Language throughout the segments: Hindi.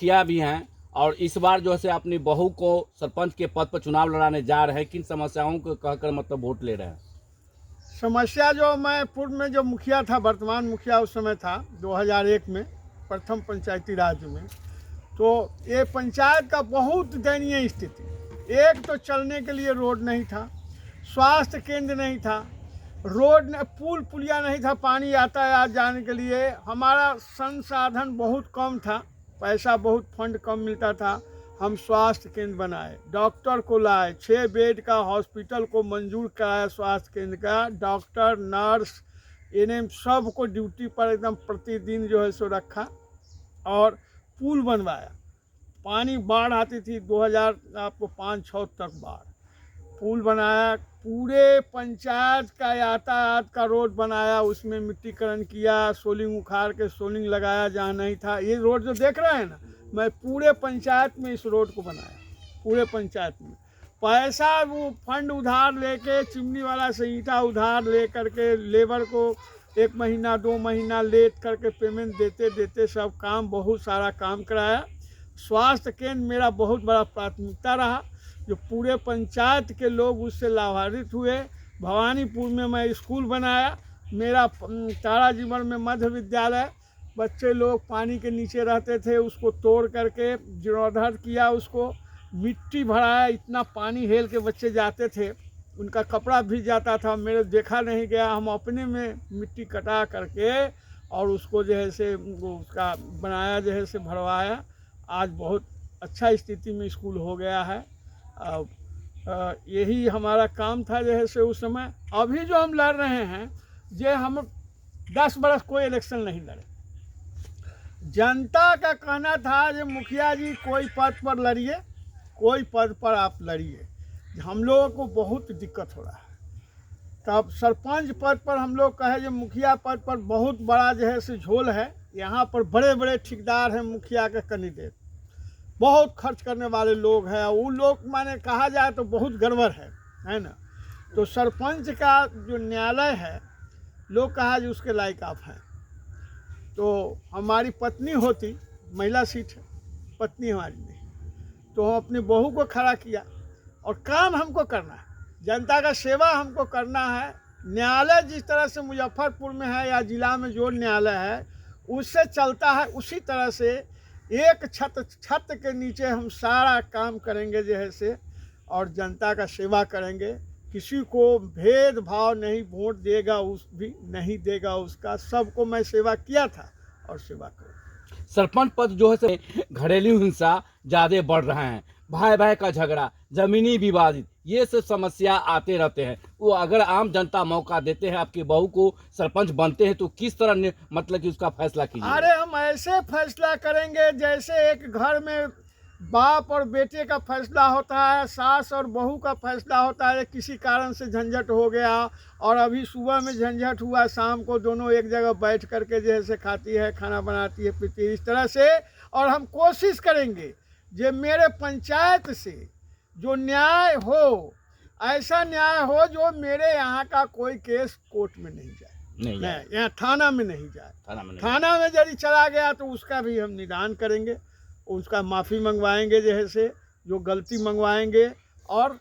मुखिया भी हैं और इस बार जो है अपनी बहू को सरपंच के पद पर चुनाव लड़ाने जा रहे हैं, किन समस्याओं को कहकर मतलब वोट ले रहे हैं? समस्या जो मैं पूर्व में जो मुखिया था, वर्तमान मुखिया उस समय था 2001 में प्रथम पंचायती राज में, तो ये पंचायत का बहुत दयनीय स्थिति। एक तो चलने के लिए रोड नहीं था, स्वास्थ्य केंद्र नहीं था, रोड पुल पुलिया नहीं था, पानी यातायात जाने के लिए हमारा संसाधन बहुत कम था, पैसा बहुत फंड कम मिलता था। हम स्वास्थ्य केंद्र बनाए, डॉक्टर को लाए, 6 बेड का हॉस्पिटल को मंजूर कराया, स्वास्थ्य केंद्र का डॉक्टर नर्स एनएम सबको ड्यूटी पर एकदम प्रतिदिन जो है सो रखा, और पुल बनवाया। पानी बाढ़ आती थी 2005-06 तक बाढ़, पुल बनाया, पूरे पंचायत का यातायात का रोड बनाया, उसमें मिट्टीकरण किया, सोलिंग उखाड़ के सोलिंग लगाया जहाँ नहीं था। ये रोड जो देख रहे हैं ना, मैं पूरे पंचायत में इस रोड को बनाया, पूरे पंचायत में। पैसा वो फंड उधार लेके, चिमनी वाला से ईंटा उधार ले करके, लेबर को 1 महीना 2 महीना लेट करके पेमेंट देते देते सब काम, बहुत सारा काम कराया। स्वास्थ्य केंद्र मेरा बहुत बड़ा प्राथमिकता रहा, जो पूरे पंचायत के लोग उससे लाभान्वित हुए। भवानीपुर में मैं स्कूल बनाया, मेरा ताराजीवन में मध्य विद्यालय, बच्चे लोग पानी के नीचे रहते थे, उसको तोड़ करके जीर्णोद्धार किया, उसको मिट्टी भराया, इतना पानी हेल के बच्चे जाते थे, उनका कपड़ा भीग जाता था, मेरे देखा नहीं गया। हम अपने में मिट्टी कटा करके और उसको जो है से उसका बनाया, जो है से भरवाया। आज बहुत अच्छा स्थिति में स्कूल हो गया है। यही हमारा काम था जो है से उस समय। अभी जो हम लड़ रहे हैं, जे हम 10 बरस कोई इलेक्शन नहीं लड़े। जनता का कहना था जो मुखिया जी कोई पद पर लड़िए, कोई पद पर आप लड़िए, हम लोगों को बहुत दिक्कत हो रहा है। तब सरपंच पद पर हम लोग कहे जो मुखिया पद पर बहुत बड़ा जो है से झोल है, यहाँ पर बड़े बड़े ठेकेदार हैं, मुखिया के कैंडिडेट बहुत खर्च करने वाले लोग हैं, वो लोग माने कहा जाए तो बहुत गड़बड़ है ना। तो सरपंच का जो न्यायालय है, लोग कहा जो उसके लायक आप हैं। तो हमारी पत्नी होती, महिला सीट है, पत्नी हमारी नहीं, तो हम अपनी बहू को खड़ा किया और काम हमको करना है, जनता का सेवा हमको करना है। न्यायालय जिस तरह से मुजफ्फरपुर में है या जिला में जो न्यायालय है उससे चलता है, उसी तरह से एक छत के नीचे हम सारा काम करेंगे जो है से, और जनता का सेवा करेंगे। किसी को भेदभाव नहीं, वोट देगा उस भी नहीं देगा उसका, सबको मैं सेवा किया था और सेवा करूँ। सरपंच पद जो है घरेलू हिंसा ज़्यादा बढ़ रहा है, भाई भाई का झगड़ा, जमीनी विवादित, ये सब समस्या आते रहते हैं। वो अगर आम जनता मौका देते हैं, आपकी बहू को सरपंच बनते हैं, तो किस तरह मतलब कि उसका फैसला कीजिए? अरे हम ऐसे फैसला करेंगे जैसे एक घर में बाप और बेटे का फैसला होता है, सास और बहू का फैसला होता है। किसी कारण से झंझट हो गया और अभी सुबह में झंझट हुआ, शाम को दोनों एक जगह बैठ करके जैसे खाती है, खाना बनाती है, पीती है, इस तरह से। और हम कोशिश करेंगे जो मेरे पंचायत से जो न्याय हो, ऐसा न्याय हो जो मेरे यहाँ का कोई केस कोर्ट में नहीं जाए, यहाँ थाना में नहीं जाए। थाना में यदि चला गया तो उसका भी हम निदान करेंगे, उसका माफ़ी मंगवाएंगे, जैसे जो गलती मंगवाएंगे और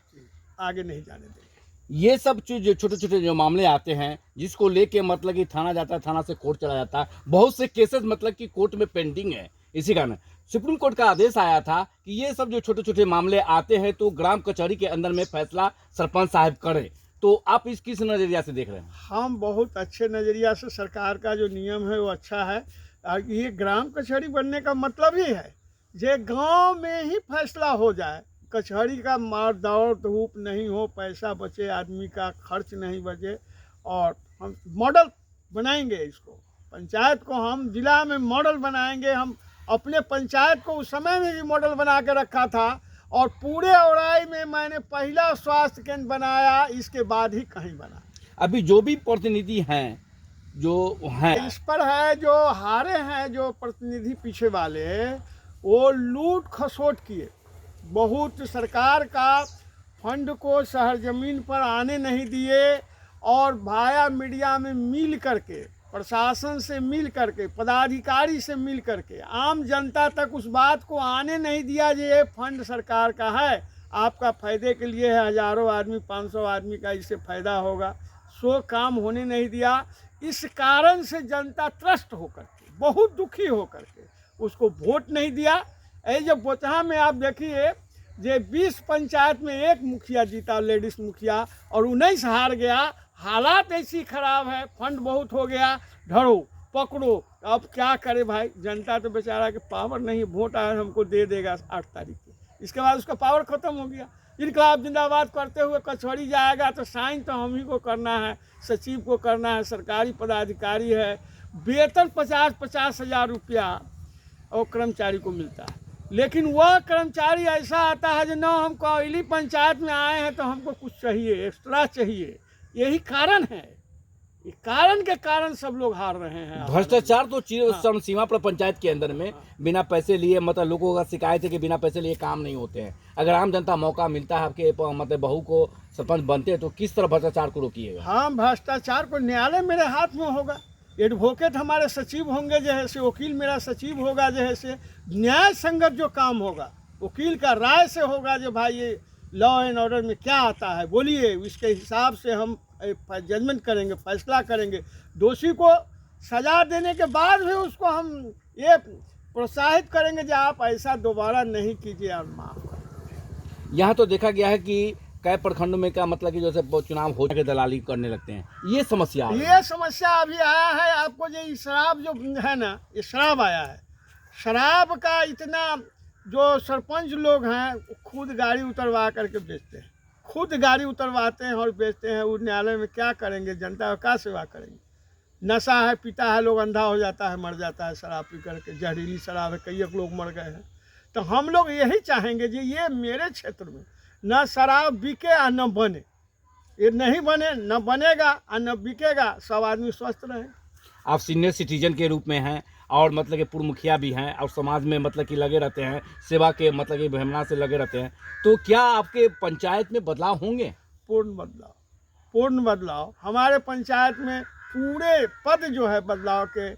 आगे नहीं जाने देंगे। ये सब चीज छोटे छोटे जो मामले आते हैं, जिसको लेके मतलब कि थाना जाता है, थाना से कोर्ट चला जाता है, बहुत से केसेस मतलब कि कोर्ट में पेंडिंग है। इसी कारण सुप्रीम कोर्ट का आदेश आया था कि ये सब जो छोटे छोटे मामले आते हैं तो ग्राम कचहरी के अंदर में फैसला सरपंच साहब करें। तो आप इस किस नज़रिया से देख रहे हैं? हम बहुत अच्छे नज़रिया से, सरकार का जो नियम है वो अच्छा है। ये ग्राम कचहरी बनने का मतलब ही है जे गांव में ही फैसला हो जाए, कचहरी का मार दौड़ धूप नहीं हो, पैसा बचे, आदमी का खर्च नहीं बचे। और हम मॉडल बनाएंगे इसको, पंचायत को हम जिला में मॉडल बनाएंगे। हम अपने पंचायत को उस समय में भी मॉडल बना के रखा था, और पूरे औराई में मैंने पहला स्वास्थ्य केंद्र बनाया, इसके बाद ही कहीं बना। अभी जो भी प्रतिनिधि हैं जो हैं इस पर है, जो हारे हैं जो प्रतिनिधि पीछे वाले, वो लूट खसोट किए, बहुत सरकार का फंड को शहर ज़मीन पर आने नहीं दिए, और भाया मीडिया में मिल करके प्रशासन से मिल करके, पदाधिकारी से मिल करके आम जनता तक उस बात को आने नहीं दिया कि ये फंड सरकार का है, आपका फ़ायदे के लिए है, हज़ारों आदमी 500 आदमी का इससे फ़ायदा होगा, सो काम होने नहीं दिया। इस कारण से जनता त्रस्त होकर के, बहुत दुखी होकर के उसको वोट नहीं दिया। ये जो बोचहा में आप देखिए, जे 20 पंचायत में एक मुखिया जीता, लेडीज मुखिया, और 19 हार गया। हालात ऐसी खराब है, फंड बहुत हो गया, धरो पकड़ो, अब क्या करे भाई। जनता तो बेचारा के पावर नहीं, वोट आया हमको दे देगा 8 तारीख को, इसके बाद उसका पावर खत्म हो गया। इनकलाब जिंदाबाद करते हुए कचहरी जाएगा तो साइन तो हम ही को करना है, सचिव को करना है, सरकारी पदाधिकारी है, वेतन 50-50 हज़ार रुपया और कर्मचारी को मिलता है। लेकिन वह कर्मचारी ऐसा आता है जो ना हम कोयली पंचायत में आए हैं तो हमको कुछ चाहिए, एक्स्ट्रा चाहिए। यही कारण है, ये कारण के कारण सब लोग हार रहे हैं। भ्रष्टाचार तो चरम सीमा पर पंचायत के अंदर में बिना पैसे लिए, मतलब लोगों का शिकायत है कि बिना पैसे लिए काम नहीं होते हैं। अगर आम जनता मौका मिलता है आपके मतलब बहू को सरपंच बनते हैं तो किस तरह भ्रष्टाचार को रोकिएगा? हाँ, भ्रष्टाचार को न्यायालय मेरे हाथ में होगा, एडवोकेट हमारे सचिव होंगे जैसे, वकील मेरा सचिव होगा जैसे, न्याय संगत जो काम होगा वकील का राय से होगा जो भाई ये लॉ एंड ऑर्डर में क्या आता है, बोलिए, इसके हिसाब से हम जजमेंट करेंगे, फैसला करेंगे। दोषी को सजा देने के बाद भी उसको हम ये प्रोत्साहित करेंगे कि आप ऐसा दोबारा नहीं कीजिए और माफ करें। यहाँ तो देखा गया है कि कई प्रखंडों में का मतलब कि जैसे चुनाव हो के दलाली करने लगते हैं, ये समस्या अभी आया है आपको। ये शराब जो है ना, ये शराब आया है, शराब का इतना जो सरपंच लोग हैं खुद गाड़ी उतरवा करके बेचते हैं, खुद गाड़ी उतरवाते हैं और बेचते हैं। वो न्यायालय में क्या करेंगे, जनता का क्या सेवा करेंगे। नशा है, पीता है, लोग अंधा हो जाता है, मर जाता है शराब पी करके, जहरीली शराब है, कई एक लोग मर गए हैं। तो हम लोग यही चाहेंगे कि ये मेरे क्षेत्र में न शराब बिके और न बने, ये नहीं बने, न बनेगा और न बिकेगा, सब आदमी स्वस्थ रहे। आप सीनियर सिटीजन के रूप में हैं और मतलब कि पूर्व मुखिया भी हैं और समाज में मतलब कि लगे रहते हैं, सेवा के मतलब कि भावना से लगे रहते हैं, तो क्या आपके पंचायत में बदलाव होंगे? पूर्ण बदलाव हमारे पंचायत में पूरे पद जो है बदलाव के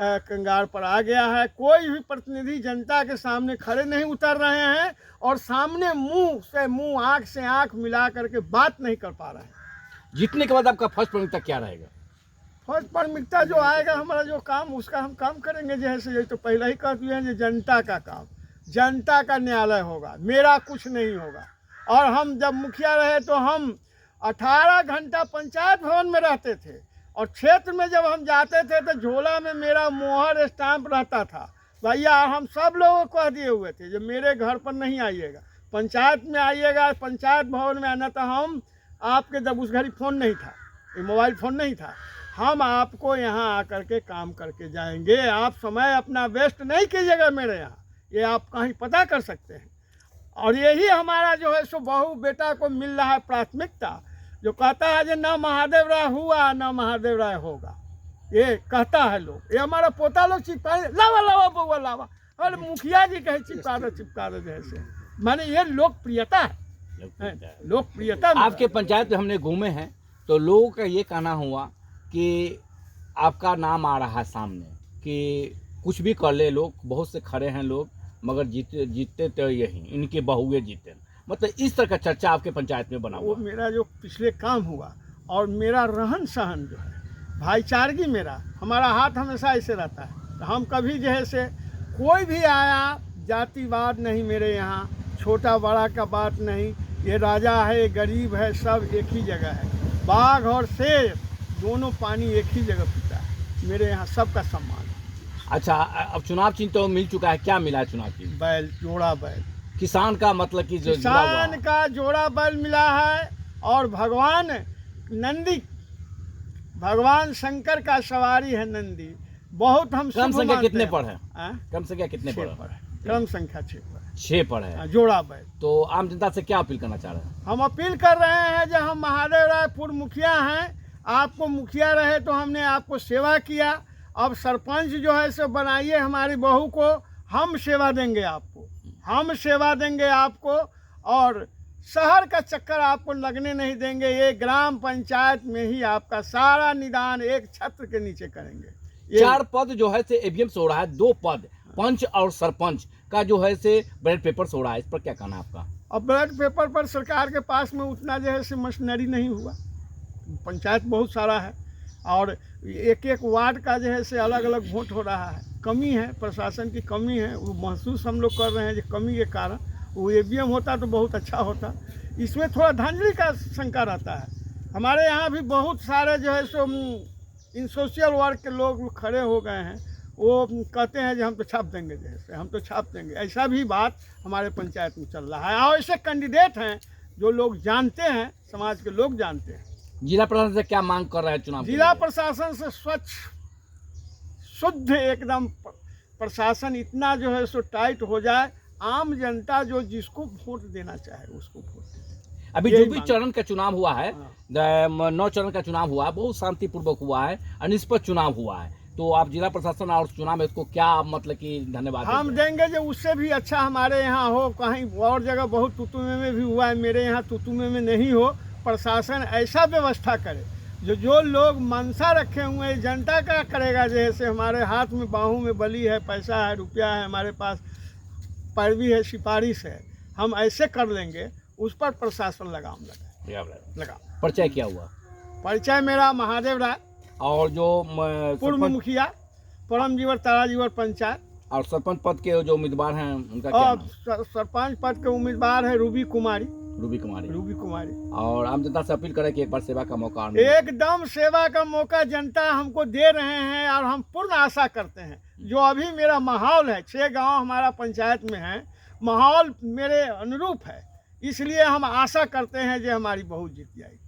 कंगार पर आ गया है। कोई भी प्रतिनिधि जनता के सामने खड़े नहीं उतर रहे हैं और सामने मुंह से मुंह, आंख से आंख मिला करके बात नहीं कर पा रहे हैं। जीतने के बाद आपका फर्स्ट प्राथमिकता क्या रहेगा? फर्स्ट प्राथमिकता जो आएगा हमारा जो काम, उसका हम काम करेंगे। जैसे ये तो पहले ही कह दिए हैं कि जनता का काम, जनता का न्यायालय होगा, मेरा कुछ नहीं होगा। और हम जब मुखिया रहे तो हम 18 घंटा पंचायत भवन में रहते थे और क्षेत्र में जब हम जाते थे तो झोला में मेरा मोहर स्टाम्प रहता था भैया। हम सब लोगों को कह दिए हुए थे जो मेरे घर पर नहीं आइएगा, पंचायत में आइएगा, पंचायत भवन में आना। तो हम आपके, जब उस घड़ी फ़ोन नहीं था, ये मोबाइल फ़ोन नहीं था, हम आपको यहाँ आकर के काम करके जाएंगे। आप समय अपना वेस्ट नहीं कीजिएगा मेरे यहाँ, ये आप कहीं पता कर सकते हैं। और यही हमारा जो है सो बहू बेटा को मिल रहा है प्राथमिकता, जो कहता है जो ना महादेव राय हुआ ना महादेव राय होगा, ये कहता है लोग। ये हमारा पोता लोग चिपका, लावा लावा बउआ लावा, और मुखिया जी कहे चिपका दो जैसे, माने ये लोकप्रियता है, लोकप्रियता। आपके पंचायत में हमने घूमे हैं तो लोगों का ये कहना हुआ कि आपका नाम आ रहा है सामने कि कुछ भी कर ले लोग, बहुत से खड़े हैं लोग, मगर जीतते तो यही इनके बहुए जीते। मतलब इस तरह का चर्चा आपके पंचायत में बना हुआ। वो मेरा जो पिछले काम हुआ और मेरा रहन सहन जो है भाईचारगी, मेरा हमारा हाथ हमेशा ऐसे रहता है। तो हम कभी जो है से कोई भी आया, जातिवाद नहीं मेरे यहाँ, छोटा बड़ा का बात नहीं, ये राजा है गरीब है, सब एक ही जगह है। बाघ और शेर दोनों पानी एक ही जगह पीता है, मेरे यहाँ सबका सम्मान है। अच्छा, अब चुनाव चिन्ह तो मिल चुका है, क्या मिला है चुनाव चिन्ह? बैल, जोड़ा बैल। किसान का मतलब कि जो किसान का जोड़ा बैल मिला है और भगवान नंदी, भगवान शंकर का सवारी है नंदी। बहुत हम कम संख्या कितने पर है? कम संख्या कितने पर है? कम संख्या 6 पर है जोड़ा बैल। तो आम जनता से क्या अपील करना चाह रहे हैं? हम अपील कर रहे हैं जब हम महादेव राय पूर्व मुखिया हैं, आपको मुखिया रहे तो हमने आपको सेवा किया, अब सरपंच जो है सो बनाइए हमारी बहू को, हम सेवा देंगे आपको, हम सेवा देंगे आपको। और शहर का चक्कर आपको लगने नहीं देंगे। ये ग्राम पंचायत में ही आपका सारा निदान एक छत्र के नीचे करेंगे। ये 4 पद जो है से ईवीएम से हो रहा है, 2 पद पंच और सरपंच का जो है से बैलेट पेपर से हो रहा है, इस पर क्या कहना है आपका? अब बैलेट पेपर पर सरकार के पास में उतना जो है से मशीनरी नहीं हुआ। पंचायत बहुत सारा है और एक एक वार्ड का जो है से अलग अलग वोट हो रहा है। कमी है, प्रशासन की कमी है, वो महसूस हम लोग कर रहे हैं। जो कमी के कारण वो ईवीएम होता तो बहुत अच्छा होता। इसमें थोड़ा धांधली का शंका रहता है। हमारे यहाँ भी बहुत सारे जो है सो इन सोशल वर्क के लोग खड़े हो गए हैं। वो कहते हैं कि हम तो छाप देंगे, जैसे हम तो छाप देंगे। ऐसा भी बात हमारे पंचायत में चल रहा है और ऐसे कैंडिडेट हैं जो लोग जानते हैं, समाज के लोग जानते हैं। जिला प्रशासन से क्या मांग कर रहे हैं चुनाव के जिला लिए? प्रशासन से स्वच्छ शुद्ध एकदम प्रशासन इतना जो है सो टाइट हो जाए, आम जनता जो जिसको वोट देना चाहे उसको वोट दे। अभी यही जो भी मांग। चरण का चुनाव हुआ है, हाँ। 9 चरण का चुनाव हुआ है, बहुत शांतिपूर्वक हुआ है, अनिष्पक्ष चुनाव हुआ है। तो आप जिला प्रशासन और चुनाव में इसको क्या मतलब कि धन्यवाद हम देते हैं? देंगे जो उससे भी अच्छा हमारे यहाँ हो। कहीं और जगह बहुत तुतुमे में भी हुआ है, मेरे यहाँ तुतुमे में नहीं हो। प्रशासन ऐसा व्यवस्था करे जो लोग मनसा रखे हुए हैं, जनता का करेगा। जैसे हमारे हाथ में बाहों में बली है, पैसा है, रुपया है, हमारे पास पैरवी है, सिफारिश है, हम ऐसे कर लेंगे। उस पर प्रशासन लगाम लगा। परिचय क्या हुआ? परिचय मेरा महादेव राय, और जो पूर्व सरपंच मुखिया परमजीवर ताराजीवर पंचायत, और सरपंच पद के जो उम्मीदवार हैं उनका क्या और नाम? सरपंच पद के उम्मीदवार है रूबी कुमारी। रूबी कुमारी। और आम जनता से अपील करें कि एक बार सेवा का मौका और मिले। एकदम सेवा का मौका जनता हमको दे रहे हैं और हम पूर्ण आशा करते हैं। जो अभी मेरा माहौल है, 6 गांव हमारा पंचायत में है, माहौल मेरे अनुरूप है। इसलिए हम आशा करते हैं कि हमारी बहुत जीत जाएगी।